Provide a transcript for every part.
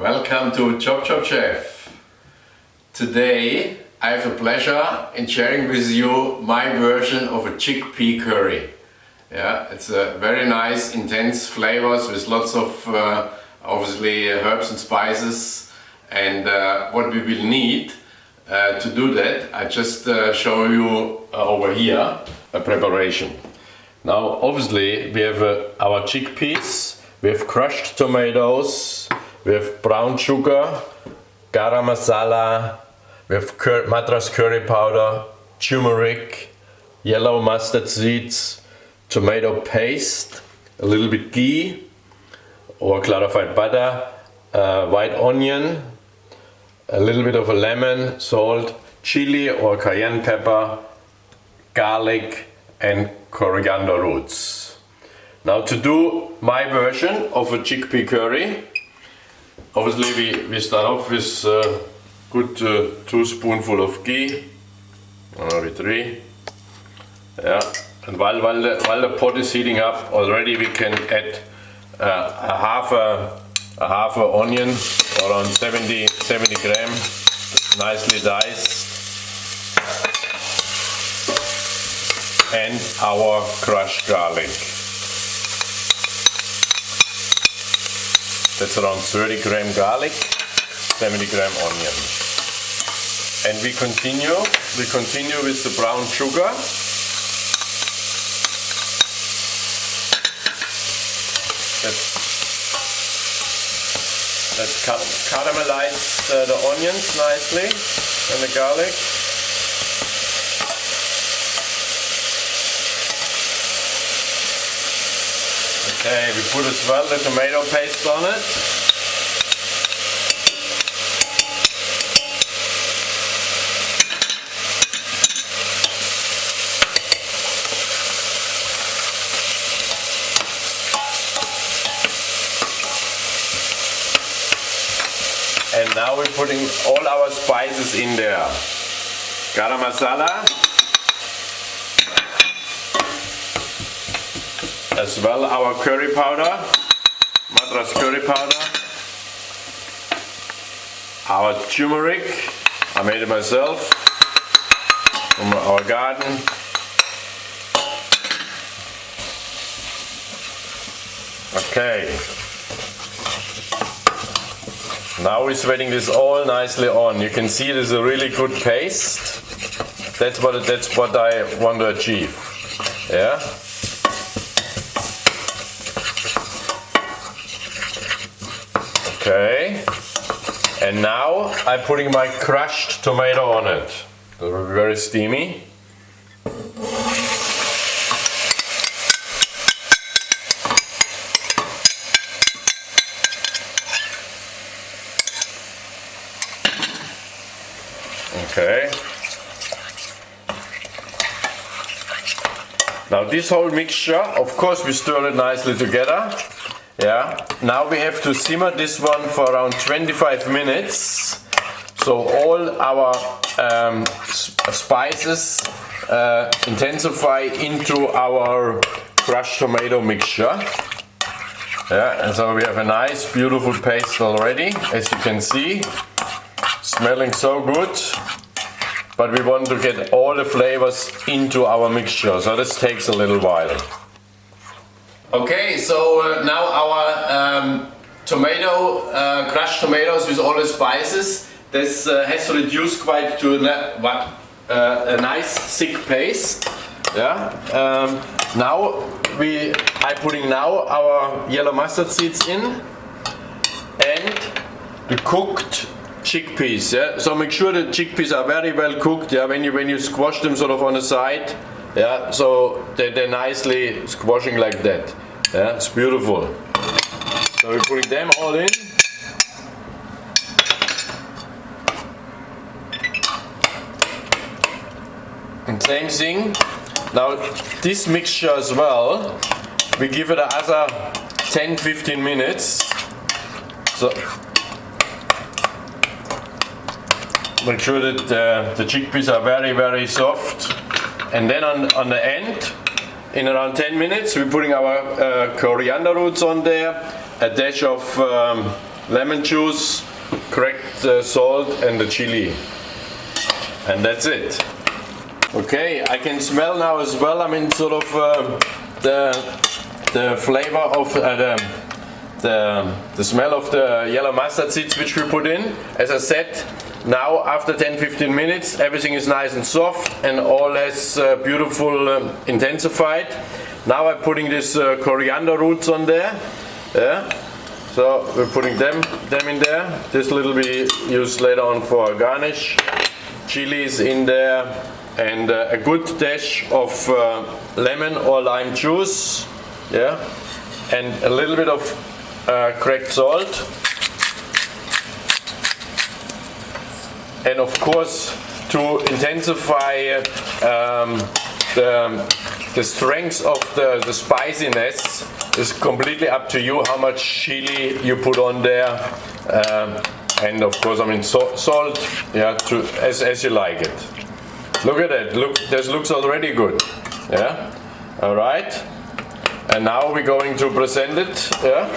Welcome to ChopChopChef. Today I have the pleasure in sharing with you my version of a chickpea curry. Yeah, it's a very nice, intense flavors with lots of obviously herbs and spices. And what we will need to do that, I just show you over here a preparation. Now obviously we have our chickpeas, we have crushed tomatoes, we have brown sugar, garam masala, we have madras curry powder, turmeric, yellow mustard seeds, tomato paste, a little bit ghee or clarified butter, white onion, a little bit of a lemon, salt, chili or cayenne pepper, garlic and coriander roots. Now to do my version of a chickpea curry, obviously we start off with a good 2 spoonfuls of ghee, maybe 3. Yeah. And while the pot is heating up, already we can add a half a onion, around 70 gram, nicely diced, and our crushed garlic. That's around 30 gram garlic, 70 gram onion. And we continue with the brown sugar. Let's caramelize the onions nicely and the garlic. Okay, we put as well the tomato paste on it. And now we're putting all our spices in there. Garam masala, as well our curry powder, madras curry powder, our turmeric, I made it myself from our garden, okay. Now we're spreading this all nicely on. You can see it is a really good paste. That's what I want to achieve. Yeah. Okay. And now I'm putting my crushed tomato on it. They're very steamy. Okay. Now this whole mixture, of course we stir it nicely together. Yeah. Now we have to simmer this one for around 25 minutes. So all our spices intensify into our crushed tomato mixture. Yeah, and so we have a nice beautiful paste already, as you can see. Smelling so good. But we want to get all the flavors into our mixture, so this takes a little while. Okay, so now our crushed tomatoes with all the spices, this has to reduce quite to a nice thick paste. Yeah. Now I'm putting now our yellow mustard seeds in and the cooked chickpeas. Yeah, so make sure the chickpeas are very well cooked. Yeah, when you squash them sort of on the side. Yeah, so they're nicely squashing like that. Yeah, it's beautiful. So we're putting them all in. And same thing. Now this mixture as well, we give it another 10-15 minutes. So make sure that the chickpeas are very soft, and then on the end, in around 10 minutes, we're putting our coriander roots on there, a dash of lemon juice, cracked salt and the chili. And that's it. Okay, I can smell now as well, I mean sort of the flavor of the smell of the yellow mustard seeds which we put in. As I said, now after 10-15 minutes everything is nice and soft and all has beautiful intensified. Now I'm putting this coriander roots on there. Yeah. So we're putting them in there. This little be used later on for a garnish. Chilies in there and a good dash of lemon or lime juice. Yeah. And a little bit of cracked salt. And of course, to intensify the strength of the spiciness is completely up to you how much chili you put on there. And of course, I mean salt, yeah, as you like it. Look at that. Look, this looks already good. Yeah. All right. And now we're going to present it, yeah,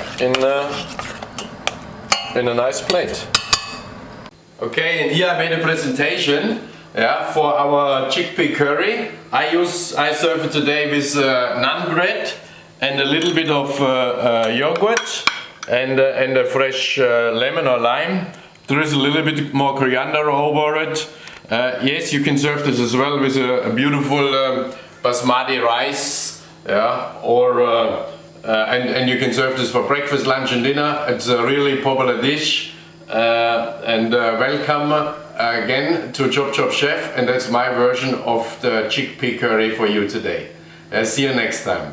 in a nice plate. Okay, and here I made a presentation, yeah, for our chickpea curry. I serve it today with naan bread and a little bit of yogurt and a fresh lemon or lime. There is a little bit more coriander over it. Yes, you can serve this as well with a beautiful basmati rice, yeah, or and you can serve this for breakfast, lunch and dinner. It's a really popular dish. Welcome again to ChopChopChef, and that's my version of the chickpea curry for you today. See you next time.